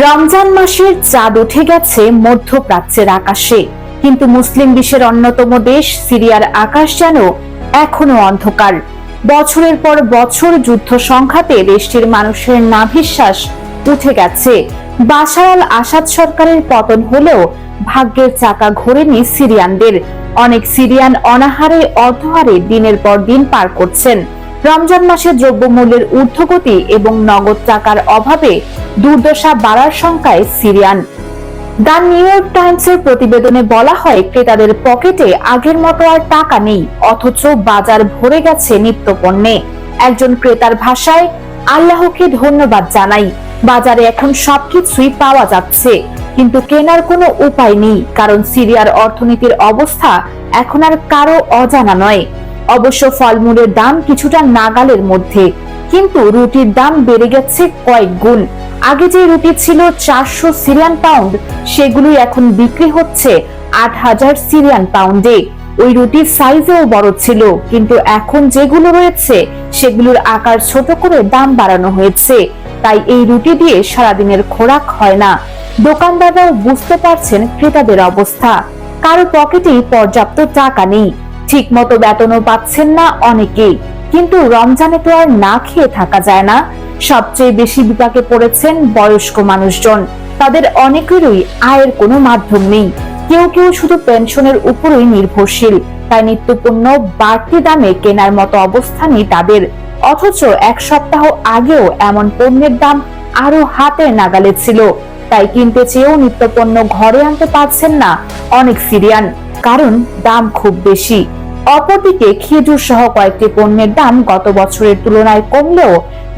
রমজান মাসের চাঁদ উঠে গেছে মধ্যপ্রাচ্যের আকাশে, কিন্তু মুসলিম বিশ্বের অন্যতম দেশ সিরিয়ার আকাশ যেন এখনো অন্ধকার। বছরের পর বছর যুদ্ধ সংঘাতে দেশটির মানুষের নাভিশ্বাস উঠে গেছে। বাশার আল আসাদ সরকারের পতন হলেও ভাগ্যের চাকা ঘোরেনি সিরিয়ানদের। অনেক সিরিয়ান অনাহারে অর্ধহারে দিনের পর দিন পার করছেন। রমজান মাসে দ্রব্যমূল্যের ঊর্ধ্বগতি এবং নগদ টাকার অভাবে দুর্দশা বাড়ার শঙ্কায় সিরিয়ান। দ্য নিউ ইয়র্ক টাইমসের প্রতিবেদনে বলা হয়, ক্রেতাদের পকেটে আগের মতো আর টাকা নেই, অথচ বাজার ভরে গেছে নিত্যপণ্যে। একজন ক্রেতার ভাষায়, আল্লাহকে ধন্যবাদ জানাই, বাজারে এখন সবকিছুই পাওয়া যাচ্ছে, কিন্তু কেনার কোনো উপায় নেই, কারণ সিরিয়ার অর্থনীতির অবস্থা এখন আর কারো অজানা নয়। অবশ্য ফলমূলের দাম কিছুটা নাগালের মধ্যে, কিন্তু রুটির দাম বেড়ে গেছে কয়েক গুণ। আগে যে রুটি ছিল 400 সিরিয়ান পাউন্ড, সেগুলোই এখন বিক্রি হচ্ছে 8000 সিরিয়ান পাউন্ডে। ওই রুটির সাইজেও বড় ছিল, কিন্তু এখন যেগুলো রয়েছে সেগুলোর আকার ছোট করে দাম বাড়ানো হয়েছে। তাই এই রুটি দিয়ে সারাদিনের খোরাক হয় না। দোকানদাররাও বুঝতে পারছেন ক্রেতাদের অবস্থা। কারো পকেটেই পর্যাপ্ত টাকা নেই, ঠিক মতো বেতনও পাচ্ছেন না অনেকেই। কিন্তু রমজানে তো আর না খেয়ে থাকা যায় না। সবচেয়ে বেশি বিপাকে পড়েছেন বয়স্ক মানুষজন। তাদের অনেকেরই আয়ের কোনো মাধ্যম নেই, কেউ কেউ শুধু পেনশনের উপরই নির্ভরশীল। তাই নিত্যপণ্য বাড়তি দামে কেনার মতো অবস্থা নেই তাদের। অথচ এক সপ্তাহ আগেও এমন পণ্যের দাম আরো হাতের নাগালে ছিল। তাই কিনতে চেয়েও নিত্যপণ্য ঘরে আনতে পারছেন না অনেক সিরিয়ান, কারণ দাম খুব বেশি। অপরদিকে খেজুর সহ কয়েকটি পণ্যের দাম গত বছরের তুলনায় কমলেও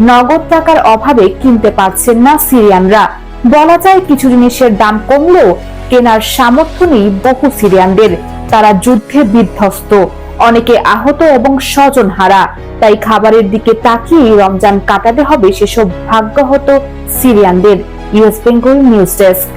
নগদ টাকার অভাবে কিনতে পারছেন না সিরিয়ানরা। বলা যায়, কিছু জিনিসের দাম কমলেও কেনার সামর্থ্য নেই বহু সিরিয়ানদের। তারা যুদ্ধে বিধ্বস্ত, অনেকে আহত এবং স্বজনহারা। তাই খাবারের দিকে তাকিয়ে রমজান কাটাতে হবে সেসব ভাগ্যহত সিরিয়ানদের। US Bengal news desk.